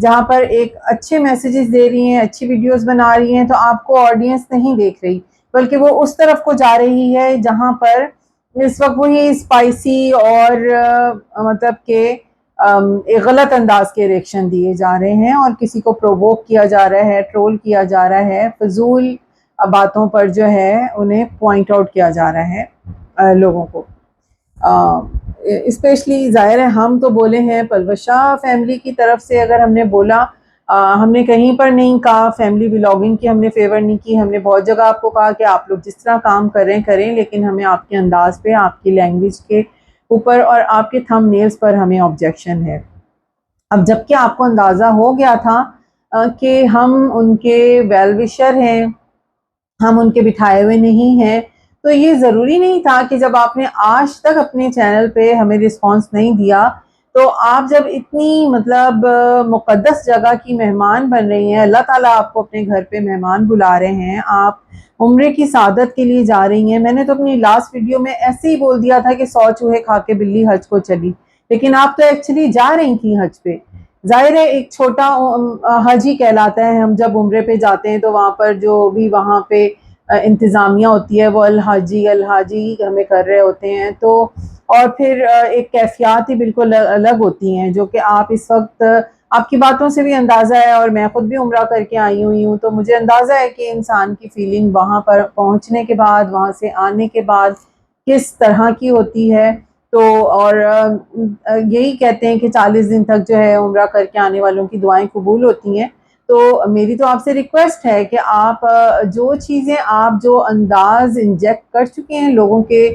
جہاں پر ایک اچھے میسیجز دے رہی ہیں، اچھی ویڈیوز بنا رہی ہیں، تو آپ کو آڈینس نہیں دیکھ رہی، بلکہ وہ اس طرف کو جا رہی ہے جہاں پر اس وقت وہی اسپائسی اور مطلب کہ ایک غلط انداز کے ریئیکشن دیے جا رہے ہیں، اور کسی کو پرووک کیا جا رہا ہے، ٹرول کیا جا رہا ہے، فضول باتوں پر جو ہے انہیں پوائنٹ آؤٹ کیا جا رہا ہے لوگوں کو۔ اسپیشلی ظاہر ہے ہم تو بولے ہیں پلوشہ فیملی کی طرف سے، اگر ہم نے بولا، ہم نے کہیں پر نہیں کہا فیملی ولاگنگ کی، ہم نے فیور نہیں کی، ہم نے بہت جگہ آپ کو کہا کہ آپ لوگ جس طرح کام کریں، لیکن ہمیں آپ کے انداز پہ، آپ کی لینگویج کے اوپر اور آپ کے تھم نیلز پر ہمیں آبجیکشن ہے۔ اب جبکہ آپ کو اندازہ ہو گیا تھا کہ ہم ان کے ویل وشر ہیں، ہم ان کے بٹھائے ہوئے نہیں ہیں، تو یہ ضروری نہیں تھا کہ جب آپ نے آج تک اپنے چینل پہ ہمیں رسپانس نہیں دیا، تو آپ جب اتنی مطلب مقدس جگہ کی مہمان بن رہی ہیں، اللہ تعالیٰ آپ کو اپنے گھر پہ مہمان بلا رہے ہیں، آپ عمرے کی سعادت کے لیے جا رہی ہیں۔ میں نے تو اپنی لاسٹ ویڈیو میں ایسے ہی بول دیا تھا کہ 100 چوہے کھا کے بلی حج کو چلی، لیکن آپ تو ایکچولی جا رہی تھیں حج پہ۔ ظاہر ہے ایک چھوٹا حج ہی کہلاتا ہے، ہم جب عمرے پہ جاتے ہیں تو وہاں پر جو بھی وہاں پہ انتظامیہ ہوتی ہے وہ الحاجی ہمیں کر رہے ہوتے ہیں، تو اور پھر ایک کیفیات ہی بالکل الگ ہوتی ہیں، جو کہ آپ اس وقت آپ کی باتوں سے بھی اندازہ ہے، اور میں خود بھی عمرہ کر کے آئی ہوئی ہوں، تو مجھے اندازہ ہے کہ انسان کی فیلنگ وہاں پر پہنچنے کے بعد، وہاں سے آنے کے بعد کس طرح کی ہوتی ہے۔ تو اور یہی کہتے ہیں کہ 40 دن تک جو ہے عمرہ کر کے آنے والوں کی دعائیں قبول ہوتی ہیں۔ تو میری تو آپ سے ریکویسٹ ہے کہ آپ جو چیزیں، آپ جو انداز انجیکٹ کر چکے ہیں لوگوں کے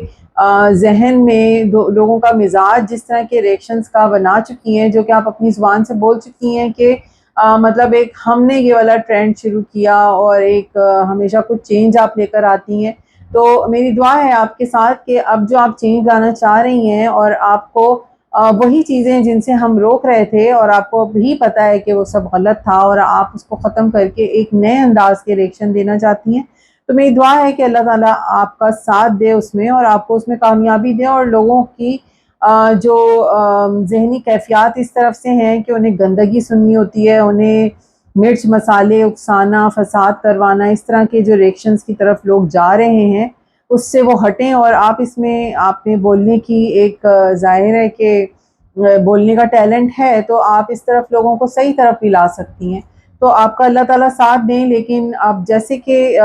ذہن میں، لوگوں کا مزاج جس طرح کے ریئیکشنز کا بنا چکی ہیں، جو کہ آپ اپنی زبان سے بول چکی ہیں کہ مطلب ایک ہم نے یہ والا ٹرینڈ شروع کیا، اور ایک ہمیشہ کچھ چینج آپ لے کر آتی ہیں، تو میری دعا ہے آپ کے ساتھ کہ اب جو آپ چینج لانا چاہ رہی ہیں، اور آپ کو وہی چیزیں جن سے ہم روک رہے تھے، اور آپ کو بھی پتہ ہے کہ وہ سب غلط تھا، اور آپ اس کو ختم کر کے ایک نئے انداز کے ریئیکشن دینا چاہتی ہیں، تو میری دعا ہے کہ اللہ تعالیٰ آپ کا ساتھ دے اس میں، اور آپ کو اس میں کامیابی دے، اور لوگوں کی جو ذہنی کیفیات اس طرف سے ہیں کہ انہیں گندگی سننی ہوتی ہے، انہیں مرچ مسالے اکسانا، فساد کروانا، اس طرح کے جو ریئیکشنز کی طرف لوگ جا رہے ہیں، اس سے وہ ہٹیں، اور آپ اس میں، آپ نے بولنے کی ایک ظاہر ہے کہ بولنے کا ٹیلنٹ ہے، تو آپ اس طرف لوگوں کو صحیح طرف بھی لا سکتی ہیں، تو آپ کا اللہ تعالیٰ ساتھ دیں۔ لیکن اب جیسے کہ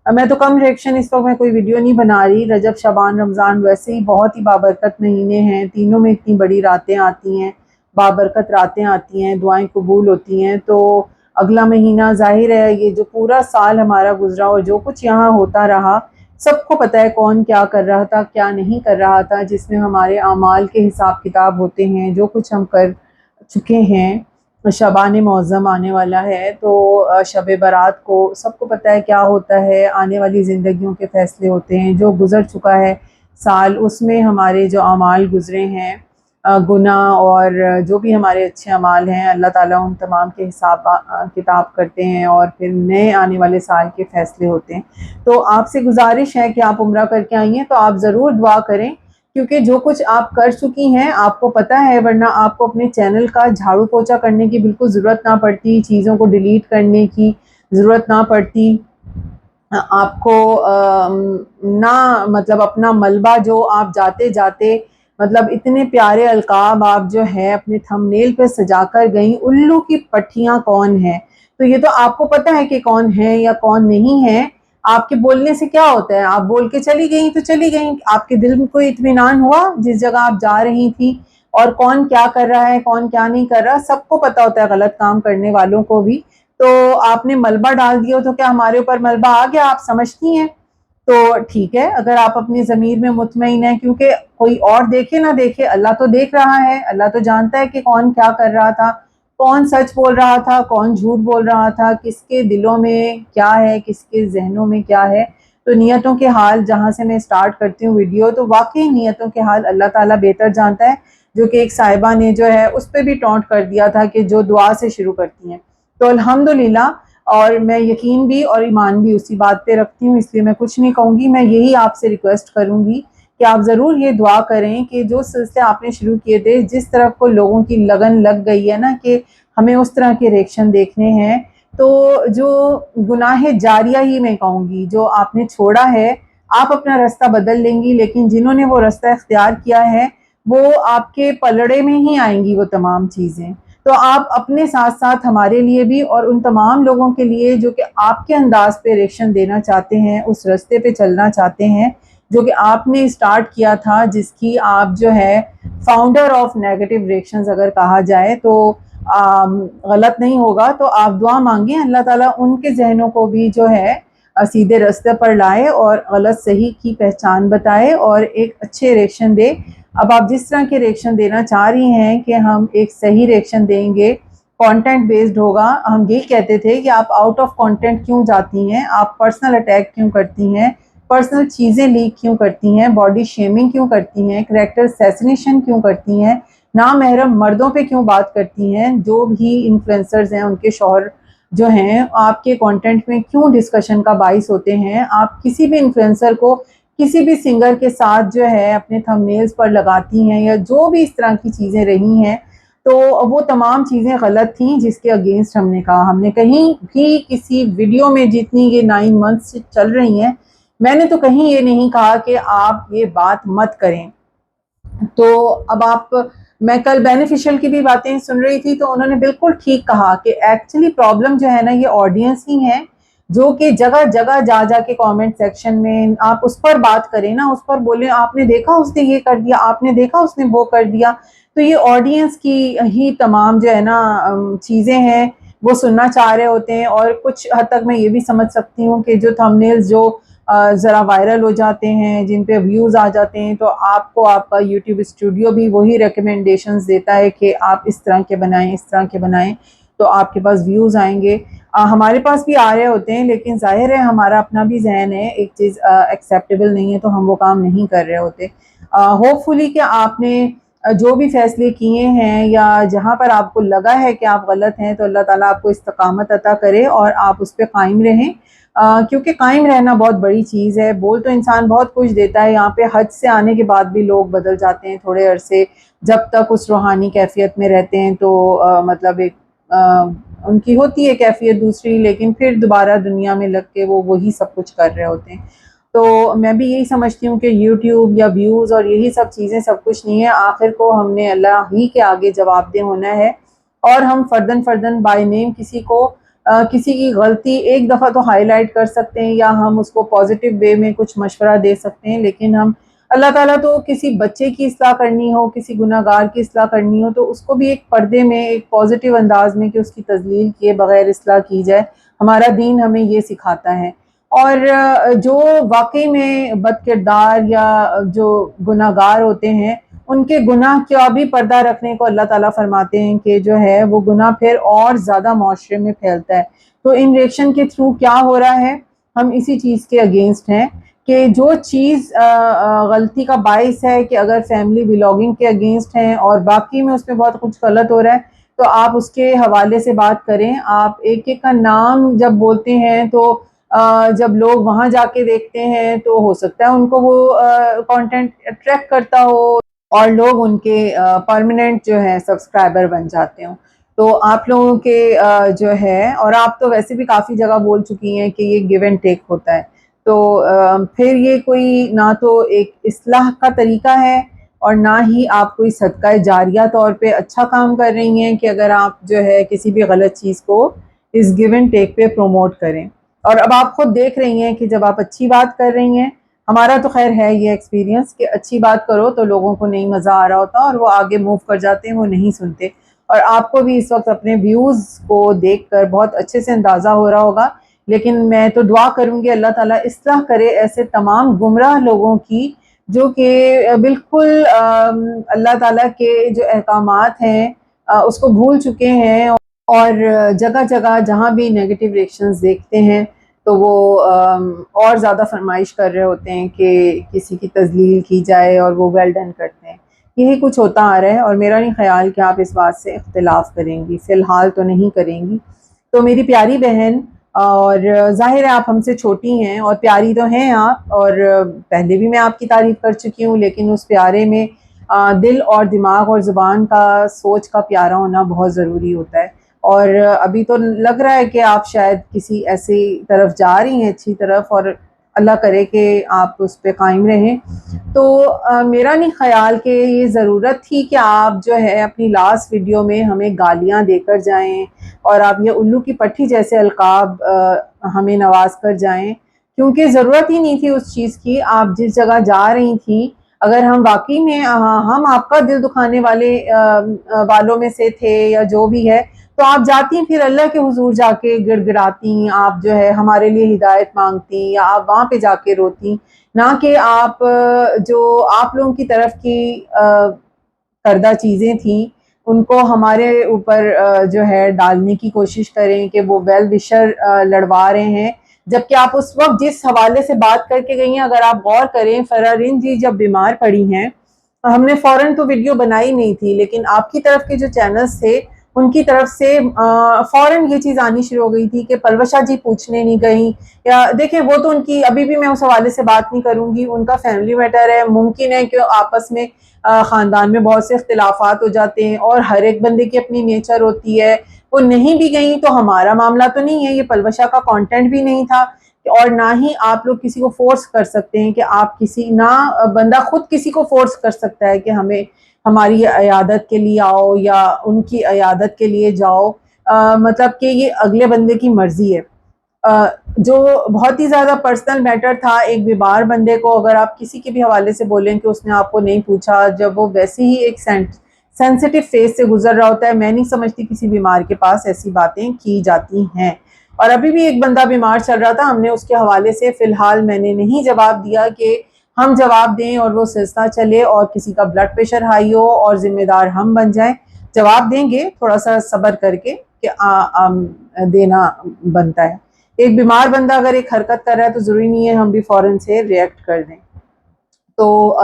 میں تو کم ریئیکشن اس وقت میں کوئی ویڈیو نہیں بنا رہی، رجب شعبان رمضان ویسے ہی بہت ہی بابرکت مہینے ہیں، تینوں میں اتنی بڑی راتیں آتی ہیں، بابرکت راتیں آتی ہیں، دعائیں قبول ہوتی ہیں، تو اگلا مہینہ ظاہر ہے یہ جو پورا سال ہمارا گزرا اور جو کچھ یہاں ہوتا رہا، سب کو پتہ ہے کون کیا کر رہا تھا، کیا نہیں کر رہا تھا، جس میں ہمارے اعمال کے حساب کتاب ہوتے ہیں، جو کچھ ہم کر چکے ہیں۔ شبان معظم آنے والا ہے، تو شب برات کو سب کو پتہ ہے کیا ہوتا ہے، آنے والی زندگیوں کے فیصلے ہوتے ہیں، جو گزر چکا ہے سال، اس میں ہمارے جو اعمال گزرے ہیں، گناہ اور جو بھی ہمارے اچھے اعمال ہیں، اللہ تعالیٰ ان تمام کے حساب کتاب کرتے ہیں، اور پھر نئے آنے والے سال کے فیصلے ہوتے ہیں۔ تو آپ سے گزارش ہے کہ آپ عمرہ کر کے آئی ہیں تو آپ ضرور دعا کریں، کیونکہ جو کچھ آپ کر چکی ہیں آپ کو پتہ ہے، ورنہ آپ کو اپنے چینل کا جھاڑو پوچھا کرنے کی بالکل ضرورت نہ پڑتی، چیزوں کو ڈیلیٹ کرنے کی ضرورت نہ پڑتی، آپ کو نہ مطلب اپنا ملبہ جو آپ جاتے جاتے مطلب اتنے پیارے القاب آپ جو ہے اپنے تھم نیل پہ سجا کر گئیں، الو کی پٹھیاں کون ہیں، تو یہ تو آپ کو پتہ ہے کہ کون ہیں یا کون نہیں ہیں، آپ کے بولنے سے کیا ہوتا ہے، آپ بول کے چلی گئیں تو چلی گئیں، آپ کے دل میں کوئی اطمینان ہوا جس جگہ آپ جا رہی تھی، اور کون کیا کر رہا ہے، کون کیا نہیں کر رہا، سب کو پتہ ہوتا ہے، غلط کام کرنے والوں کو بھی، تو آپ نے ملبہ ڈال دیا تو کیا ہمارے اوپر ملبہ آ گیا، آپ سمجھتی ہیں؟ تو ٹھیک ہے، اگر آپ اپنی ضمیر میں مطمئن ہیں، کیونکہ کوئی اور دیکھے نہ دیکھے اللہ تو دیکھ رہا ہے، اللہ تو جانتا ہے کہ کون کیا کر رہا تھا، کون سچ بول رہا تھا، کون جھوٹ بول رہا تھا، کس کے دلوں میں کیا ہے، کس کے ذہنوں میں کیا ہے، تو نیتوں کے حال جہاں سے میں سٹارٹ کرتی ہوں ویڈیو، تو واقعی نیتوں کے حال اللہ تعالیٰ بہتر جانتا ہے، جو کہ ایک صاحبہ نے جو ہے اس پہ بھی ٹونٹ کر دیا تھا کہ جو دعا سے شروع کرتی ہیں، تو الحمدللہ، اور میں یقین بھی اور ایمان بھی اسی بات پہ رکھتی ہوں، اس لیے میں کچھ نہیں کہوں گی، میں یہی آپ سے ریکویسٹ کروں گی کہ آپ ضرور یہ دعا کریں کہ جو سلسلے آپ نے شروع کیے تھے، جس طرف کو لوگوں کی لگن لگ گئی ہے نا کہ ہمیں اس طرح کے ریئیکشن دیکھنے ہیں. تو جو گناہ جاریہ ہی میں کہوں گی جو آپ نے چھوڑا ہے، آپ اپنا رستہ بدل لیں گی، لیکن جنہوں نے وہ رستہ اختیار کیا ہے وہ آپ کے پلڑے میں ہی آئیں گی وہ تمام چیزیں. تو آپ اپنے ساتھ ساتھ ہمارے لیے بھی اور ان تمام لوگوں کے لیے جو کہ آپ کے انداز پہ ریئیکشن دینا چاہتے ہیں، اس رستے پہ چلنا چاہتے ہیں جو کہ آپ نے اسٹارٹ کیا تھا، جس کی آپ جو ہے فاؤنڈر آف نیگیٹو ریئیکشنز اگر کہا جائے تو غلط نہیں ہوگا. تو آپ دعا مانگیں اللہ تعالیٰ ان کے ذہنوں کو بھی جو ہے سیدھے رستے پر لائے اور غلط صحیح کی پہچان بتائے اور ایک اچھے ریئیکشن دے. اب آپ جس طرح کے ریئیکشن دینا چاہ رہی ہیں کہ ہم ایک صحیح ریئیکشن دیں گے، کانٹینٹ بیسڈ ہوگا. ہم یہی کہتے تھے کہ آپ آؤٹ آف کانٹینٹ کیوں جاتی ہیں، آپ پرسنل اٹیک کیوں کرتی ہیں، پرسنل چیزیں لیک کیوں کرتی ہیں، باڈی شیمنگ کیوں کرتی ہیں، کریکٹر اسیسنیشن کیوں کرتی ہیں، نامحرم مردوں پہ کیوں بات کرتی ہیں، جو بھی انفلوئنسرز ہیں ان کے شوہر جو ہیں آپ کے کانٹینٹ میں کیوں ڈسکشن کا باعث ہوتے ہیں. آپ کسی بھی انفلوئنسر کو کسی بھی سنگر کے ساتھ جو ہے اپنے تھم نیلز پر لگاتی ہیں یا جو بھی اس طرح کی چیزیں رہی ہیں، تو وہ تمام چیزیں غلط تھیں جس کے اگینسٹ ہم نے کہا. ہم نے کہیں بھی کسی ویڈیو میں جتنی یہ 9 months سے چل رہی ہیں، میں نے تو کہیں یہ نہیں کہا کہ آپ یہ بات مت کریں. تو اب میں کل بینیفیشل کی بھی باتیں سن رہی تھی تو انہوں نے بالکل ٹھیک کہا کہ ایکچولی پرابلم جو ہے نا یہ آڈینس ہی ہے جو کہ جگہ جگہ جا کے کامنٹ سیکشن میں آپ اس پر بات کریں نا، اس پر بولیں آپ نے دیکھا اس نے یہ کر دیا، آپ نے دیکھا اس نے وہ کر دیا. تو یہ آڈینس کی ہی تمام جو ہے نا چیزیں ہیں وہ سننا چاہ رہے ہوتے ہیں. اور کچھ حد تک میں یہ بھی سمجھ سکتی ہوں کہ جو تھم نیلز جو ذرا وائرل ہو جاتے ہیں، جن پہ ویوز آ جاتے ہیں، تو آپ کو آپ کا یوٹیوب اسٹوڈیو بھی وہی ریکمنڈیشنز دیتا ہے کہ آپ اس طرح کے بنائیں، اس طرح کے بنائیں، تو آپ کے پاس ویوز آئیں گے. ہمارے پاس بھی آ رہے ہوتے ہیں، لیکن ظاہر ہے ہمارا اپنا بھی ذہن ہے، ایک چیز ایکسیپٹیبل نہیں ہے تو ہم وہ کام نہیں کر رہے ہوتے. ہوپ فلی کہ آپ نے جو بھی فیصلے کیے ہیں یا جہاں پر آپ کو لگا ہے کہ آپ غلط ہیں، تو اللہ تعالیٰ آپ کو استقامت عطا کرے اور آپ اس پہ قائم رہیں. کیونکہ قائم رہنا بہت بڑی چیز ہے. بول تو انسان بہت کچھ دیتا ہے، یہاں پہ حج سے آنے کے بعد بھی لوگ بدل جاتے ہیں تھوڑے عرصے، جب تک اس روحانی کیفیت میں رہتے ہیں تو مطلب ایک ان کی ہوتی ہے کیفیت دوسری، لیکن پھر دوبارہ دنیا میں لگ کے وہ وہی سب کچھ کر رہے ہوتے ہیں. تو میں بھی یہی سمجھتی ہوں کہ یوٹیوب یا ویوز اور یہی سب چیزیں سب کچھ نہیں ہے. آخر کو ہم نے اللہ ہی کے آگے جواب دہ ہونا ہے، اور ہم فردن بائی نیم کسی کی غلطی ایک دفعہ تو ہائی لائٹ کر سکتے ہیں یا ہم اس کو پازیٹیو وے میں کچھ مشورہ دے سکتے ہیں، لیکن ہم اللہ تعالیٰ تو کسی بچے کی اصلاح کرنی ہو، کسی گناہ گار کی اصلاح کرنی ہو تو اس کو بھی ایک پردے میں ایک پازیٹیو انداز میں کہ اس کی تذلیل کیے بغیر اصلاح کی جائے. ہمارا دین ہمیں یہ سکھاتا ہے. اور جو واقعی میں بد کردار یا جو گناہ گار ہوتے ہیں ان کے گناہ کا بھی پردہ رکھنے کو اللہ تعالیٰ فرماتے ہیں کہ جو ہے وہ گناہ پھر اور زیادہ معاشرے میں پھیلتا ہے. تو ان ریئیکشن کے تھرو کیا ہو رہا ہے، ہم اسی چیز کے اگینسٹ ہیں کہ جو چیز غلطی کا باعث ہے کہ اگر فیملی بلاگنگ کے اگینسٹ ہیں اور باقی میں اس میں بہت کچھ غلط ہو رہا ہے تو آپ اس کے حوالے سے بات کریں. آپ ایک ایک کا نام جب بولتے ہیں تو جب لوگ وہاں جا کے دیکھتے ہیں تو ہو سکتا ہے ان کو وہ کانٹینٹ اٹریکٹ کرتا ہو اور لوگ ان کے پرماننٹ جو ہے سبسکرائبر بن جاتے ہوں. تو آپ لوگوں کے جو ہے، اور آپ تو ویسے بھی کافی جگہ بول چکی ہیں کہ یہ گیو اینڈ ٹیک ہوتا ہے، تو پھر یہ کوئی نہ تو ایک اصلاح کا طریقہ ہے اور نہ ہی آپ کوئی صدقہ جاریہ طور پہ اچھا کام کر رہی ہیں کہ اگر آپ جو ہے کسی بھی غلط چیز کو اس گیو اینڈ ٹیک پہ پروموٹ کریں. اور اب آپ خود دیکھ رہی ہیں کہ جب آپ اچھی بات کر رہی ہیں، ہمارا تو خیر ہے یہ ایکسپیرینس کہ اچھی بات کرو تو لوگوں کو نہیں مزہ آ رہا ہوتا اور وہ آگے موو کر جاتے ہیں، وہ نہیں سنتے. اور آپ کو بھی اس وقت اپنے ویوز کو دیکھ کر بہت اچھے سے اندازہ ہو رہا ہوگا، لیکن میں تو دعا کروں گی اللہ تعالیٰ اصلاح کرے ایسے تمام گمراہ لوگوں کی جو کہ بالکل اللہ تعالیٰ کے جو احکامات ہیں اس کو بھول چکے ہیں اور جگہ جگہ جہاں بھی نیگیٹو ریئیکشنز دیکھتے ہیں تو وہ اور زیادہ فرمائش کر رہے ہوتے ہیں کہ کسی کی تذلیل کی جائے اور وہ ویل ڈن کرتے ہیں. یہی کچھ ہوتا آ رہا ہے اور میرا نہیں خیال کہ آپ اس بات سے اختلاف کریں گی، فی الحال تو نہیں کریں گی. تو میری پیاری بہن، اور ظاہر ہے آپ ہم سے چھوٹی ہیں اور پیاری تو ہیں آپ، اور پہلے بھی میں آپ کی تعریف کر چکی ہوں، لیکن اس پیارے میں دل اور دماغ اور زبان کا، سوچ کا پیارا ہونا بہت ضروری ہوتا ہے. اور ابھی تو لگ رہا ہے کہ آپ شاید کسی ایسی طرف جا رہی ہیں اچھی طرف، اور اللہ کرے کہ آپ اس پہ قائم رہیں۔ تو میرا نہیں خیال کہ یہ ضرورت تھی کہ آپ جو ہے اپنی لاسٹ ویڈیو میں ہمیں گالیاں دے کر جائیں اور آپ یہ الو کی پٹھی جیسے القاب ہمیں نواز کر جائیں، کیونکہ ضرورت ہی نہیں تھی اس چیز کی۔ آپ جس جگہ جا رہی تھیں، اگر ہم واقعی میں ہم آپ کا دل دکھانے والوں میں سے تھے یا جو بھی ہے، تو آپ جاتی پھر اللہ کے حضور جا کے گڑ گڑاتی، آپ جو ہے ہمارے لیے ہدایت مانگتی، یا آپ وہاں پہ جا کے روتی، نہ کہ آپ جو آپ لوگوں کی طرف کی کردہ چیزیں تھیں ان کو ہمارے اوپر جو ہے ڈالنے کی کوشش کریں کہ وہ ویل وشر لڑوا رہے ہیں، جبکہ آپ اس وقت جس حوالے سے بات کر کے گئی ہیں، اگر آپ غور کریں، فرارین جی جب بیمار پڑی ہیں، ہم نے فوراً تو ویڈیو بنائی نہیں تھی، لیکن آپ کی طرف کے جو چینلز تھے ان کی طرف سے فوراً یہ چیز آنی شروع ہو گئی تھی کہ پلوشا جی پوچھنے نہیں گئیں، یا دیکھیں وہ تو ان کی ابھی بھی میں اس حوالے سے بات نہیں کروں گی، ان کا فیملی میٹر ہے، ممکن ہے کہ آپس میں خاندان میں بہت سے اختلافات ہو جاتے ہیں اور ہر ایک بندے کی اپنی نیچر ہوتی ہے، وہ نہیں بھی گئیں تو ہمارا معاملہ تو نہیں ہے، یہ پلوشا کا کانٹینٹ بھی نہیں تھا، اور نہ ہی آپ لوگ کسی کو فورس کر سکتے ہیں کہ آپ کسی، نہ بندہ خود کسی کو فورس کر سکتا ہے کہ ہمیں ہماری عیادت کے لیے آؤ یا ان کی عیادت کے لیے جاؤ، مطلب کہ یہ اگلے بندے کی مرضی ہے۔ جو بہت ہی زیادہ پرسنل میٹر تھا ایک بیمار بندے کو اگر آپ کسی کے بھی حوالے سے بولیں کہ اس نے آپ کو نہیں پوچھا، جب وہ ویسے ہی ایک سینسٹیو فیز سے گزر رہا ہوتا ہے، میں نہیں سمجھتی کسی بیمار کے پاس ایسی باتیں کی جاتی ہیں۔ اور ابھی بھی ایک بندہ بیمار چل رہا تھا، ہم نے اس کے حوالے سے فی الحال میں نے نہیں جواب دیا کہ ہم جواب دیں اور وہ سلسلہ چلے اور کسی کا بلڈ پریشر ہائی ہو اور ذمہ دار ہم بن جائیں۔ جواب دیں گے تھوڑا سا صبر کر کے کہ دینا بنتا ہے۔ ایک بیمار بندہ اگر ایک حرکت کر رہا ہے تو ضروری نہیں ہے ہم بھی فوراً سے ریئیکٹ کر دیں۔ تو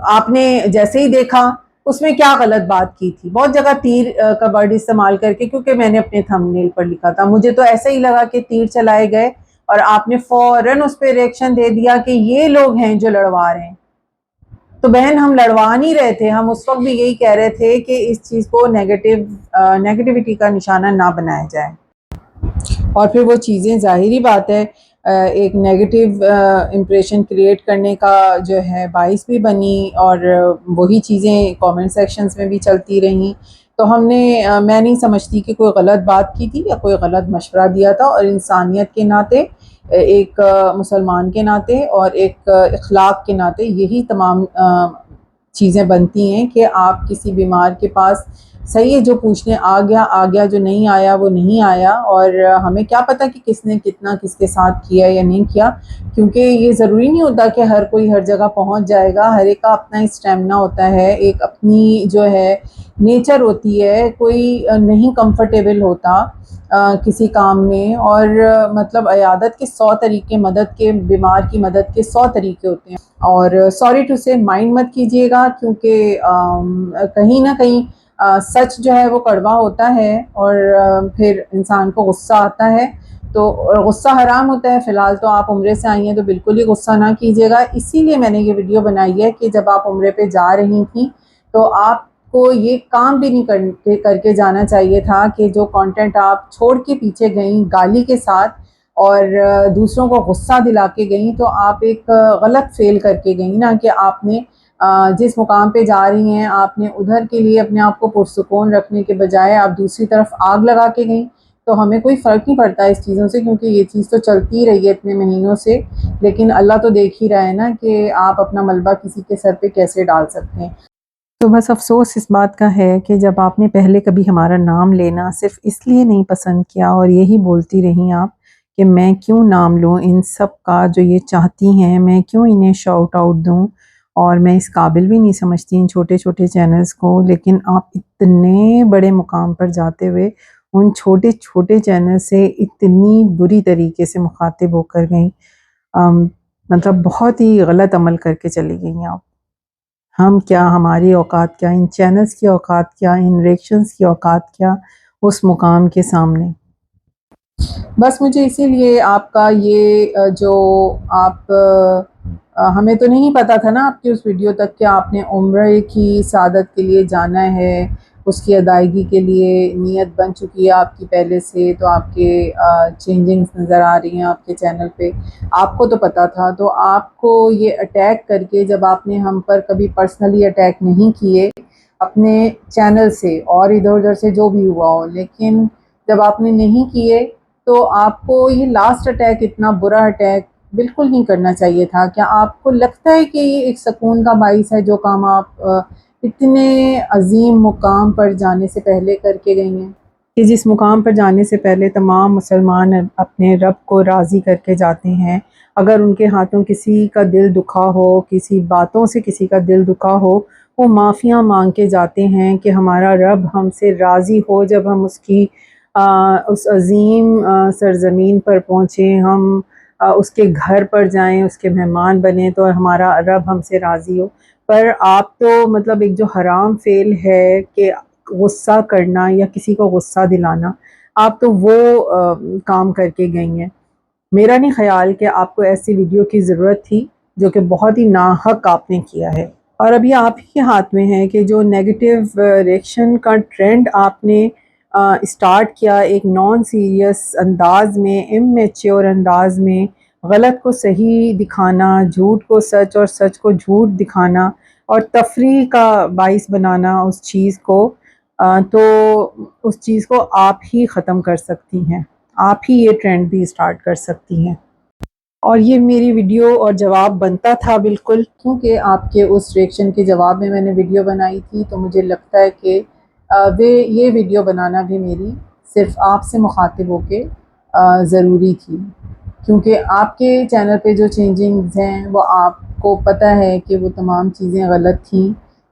آپ نے جیسے ہی دیکھا اس میں کیا غلط بات کی تھی، بہت جگہ تیر کا ورڈ استعمال کر کے، کیونکہ میں نے اپنے تھمبنیل پر لکھا تھا، مجھے تو ایسا ہی لگا کہ تیر چلائے گئے اور آپ نے فوراً اس پہ ریئیکشن دے دیا کہ یہ لوگ ہیں جو لڑوا رہے ہیں۔ تو بہن ہم لڑوا نہیں رہے تھے، ہم اس وقت بھی یہی کہہ رہے تھے کہ اس چیز کو نیگیٹیوٹی کا نشانہ نہ بنایا جائے، اور پھر وہ چیزیں ظاہری بات ہے ایک نیگیٹیو امپریشن کریٹ کرنے کا جو ہے باعث بھی بنی، اور وہی چیزیں کامنٹ سیکشنز میں بھی چلتی رہیں، تو ہم نے میں نہیں سمجھتی کہ کوئی غلط بات کی تھی یا کوئی غلط مشورہ دیا تھا، اور انسانیت کے ناطے، ایک مسلمان کے ناطے اور ایک اخلاق کے ناطے یہی تمام چیزیں بنتی ہیں کہ آپ کسی بیمار کے پاس صحیح ہے جو پوچھنے آ گیا، جو نہیں آیا وہ نہیں آیا، اور ہمیں کیا پتہ کہ کس نے کتنا کس کے ساتھ کیا یا نہیں کیا، کیونکہ یہ ضروری نہیں ہوتا کہ ہر کوئی ہر جگہ پہنچ جائے گا، ہر ایک کا اپنا اسٹیمنا ہوتا ہے، ایک اپنی جو ہے نیچر ہوتی ہے، کوئی نہیں کمفرٹیبل ہوتا کسی کام میں، اور مطلب عیادت کے 100 طریقے، مدد کے، بیمار کی مدد کے 100 طریقے ہوتے ہیں، اور سوری ٹو سے مائنڈ مت کیجیے گا، کیونکہ کہیں نہ کہیں سچ جو ہے وہ کڑوا ہوتا ہے، اور پھر انسان کو غصہ آتا ہے، تو غصہ حرام ہوتا ہے۔ فی الحال تو آپ عمرے سے آئی ہیں تو بالکل ہی غصہ نہ کیجیے گا، اسی لیے میں نے یہ ویڈیو بنائی ہے کہ جب آپ عمرے پہ جا رہی تھیں تو آپ کو یہ کام بھی نہیں کر کے جانا چاہیے تھا کہ جو کانٹینٹ آپ چھوڑ کے پیچھے گئیں گالی کے ساتھ اور دوسروں کو غصہ دلا کے گئیں، تو آپ ایک غلط فیل کر کے گئیں نا، کہ آپ نے جس مقام پہ جا رہی ہیں آپ نے ادھر کے لیے اپنے آپ کو پرسکون رکھنے کے بجائے آپ دوسری طرف آگ لگا کے گئیں، تو ہمیں کوئی فرق نہیں پڑتا اس چیزوں سے، کیونکہ یہ چیز تو چلتی رہی ہے اتنے مہینوں سے، لیکن اللہ تو دیکھ ہی رہا ہے نا کہ آپ اپنا ملبہ کسی کے سر پہ کیسے ڈال سکتے ہیں۔ تو بس افسوس اس بات کا ہے کہ جب آپ نے پہلے کبھی ہمارا نام لینا صرف اس لیے نہیں پسند کیا اور یہی بولتی رہیں آپ کہ میں کیوں نام لوں ان سب کا جو یہ چاہتی ہیں، میں کیوں انہیں شاؤٹ آؤٹ دوں، اور میں اس قابل بھی نہیں سمجھتی ان چھوٹے چھوٹے چینلز کو، لیکن آپ اتنے بڑے مقام پر جاتے ہوئے ان چھوٹے چھوٹے چینل سے اتنی بری طریقے سے مخاطب ہو کر گئیں، مطلب بہت ہی غلط عمل کر کے چلی گئیں آپ۔ ہم کیا، ہماری اوقات کیا، ان چینلز کی اوقات کیا، ان ریئیکشنز کی اوقات کیا اس مقام کے سامنے۔ بس مجھے اسی لیے آپ کا یہ جو آپ ہمیں تو نہیں پتا تھا نا آپ کی اس ویڈیو تک کہ آپ نے عمرے کی سعادت کے لیے جانا ہے، اس کی ادائیگی کے لیے نیت بن چکی ہے آپ کی پہلے سے، تو آپ کے چینجنگز نظر آ رہی ہیں آپ کے چینل پہ، آپ کو تو پتہ تھا، تو آپ کو یہ اٹیک کر کے، جب آپ نے ہم پر کبھی پرسنلی اٹیک نہیں کیے اپنے چینل سے اور ادھر ادھر سے جو بھی ہوا ہو، لیکن جب آپ نے نہیں کیے تو آپ کو یہ لاسٹ اٹیک، اتنا برا اٹیک بالکل نہیں کرنا چاہیے تھا۔ کیا آپ کو لگتا ہے کہ یہ ایک سکون کا باعث ہے جو کام آپ اتنے عظیم مقام پر جانے سے پہلے کر کے گئی ہیں، کہ جس مقام پر جانے سے پہلے تمام مسلمان اپنے رب کو راضی کر کے جاتے ہیں؟ اگر ان کے ہاتھوں کسی کا دل دکھا ہو، کسی باتوں سے کسی کا دل دکھا ہو، وہ معافیاں مانگ کے جاتے ہیں کہ ہمارا رب ہم سے راضی ہو، جب ہم اس کی اس عظیم سرزمین پر پہنچیں، ہم اس کے گھر پر جائیں، اس کے مہمان بنیں، تو ہمارا رب ہم سے راضی ہو۔ پر آپ تو مطلب ایک جو حرام فعل ہے کہ غصہ کرنا یا کسی کو غصہ دلانا، آپ تو وہ کام کر کے گئی ہیں۔ میرا نہیں خیال کہ آپ کو ایسی ویڈیو کی ضرورت تھی، جو کہ بہت ہی ناحق آپ نے کیا ہے۔ اور ابھی آپ ہی کے ہاتھ میں ہے کہ جو نیگیٹو ریئیکشن کا ٹرینڈ آپ نے اسٹارٹ کیا، ایک نان سیریس انداز میں، امیچیور انداز میں، غلط کو صحیح دکھانا، جھوٹ کو سچ اور سچ کو جھوٹ دکھانا، اور تفریح کا باعث بنانا اس چیز کو، تو اس چیز کو آپ ہی ختم کر سکتی ہیں، آپ ہی یہ ٹرینڈ بھی اسٹارٹ کر سکتی ہیں۔ اور یہ میری ویڈیو اور جواب بنتا تھا بالکل، کیونکہ آپ کے اس ریئیکشن کے جواب میں نے ویڈیو بنائی تھی، تو مجھے لگتا ہے کہ یہ ویڈیو بنانا بھی میری صرف آپ سے مخاطب ہو کے ضروری تھی، کیونکہ آپ کے چینل پہ جو چینجنگز ہیں وہ آپ کو پتہ ہے کہ وہ تمام چیزیں غلط تھیں،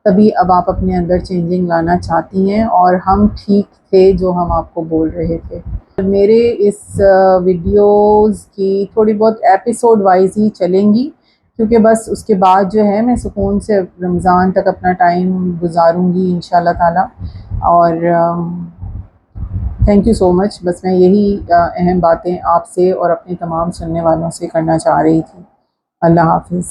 تبھی اب آپ اپنے اندر چینجنگ لانا چاہتی ہیں، اور ہم ٹھیک تھے جو ہم آپ کو بول رہے تھے۔ میرے اس ویڈیوز کی تھوڑی بہت ایپیسوڈ وائز ہی چلیں گی، کیونکہ بس اس کے بعد جو ہے میں سکون سے رمضان تک اپنا ٹائم گزاروں گی انشاءاللہ تعالی۔ اور تھینک یو سو مچ، بس میں یہی اہم باتیں آپ سے اور اپنے تمام سننے والوں سے کرنا چاہ رہی تھی۔ اللہ حافظ۔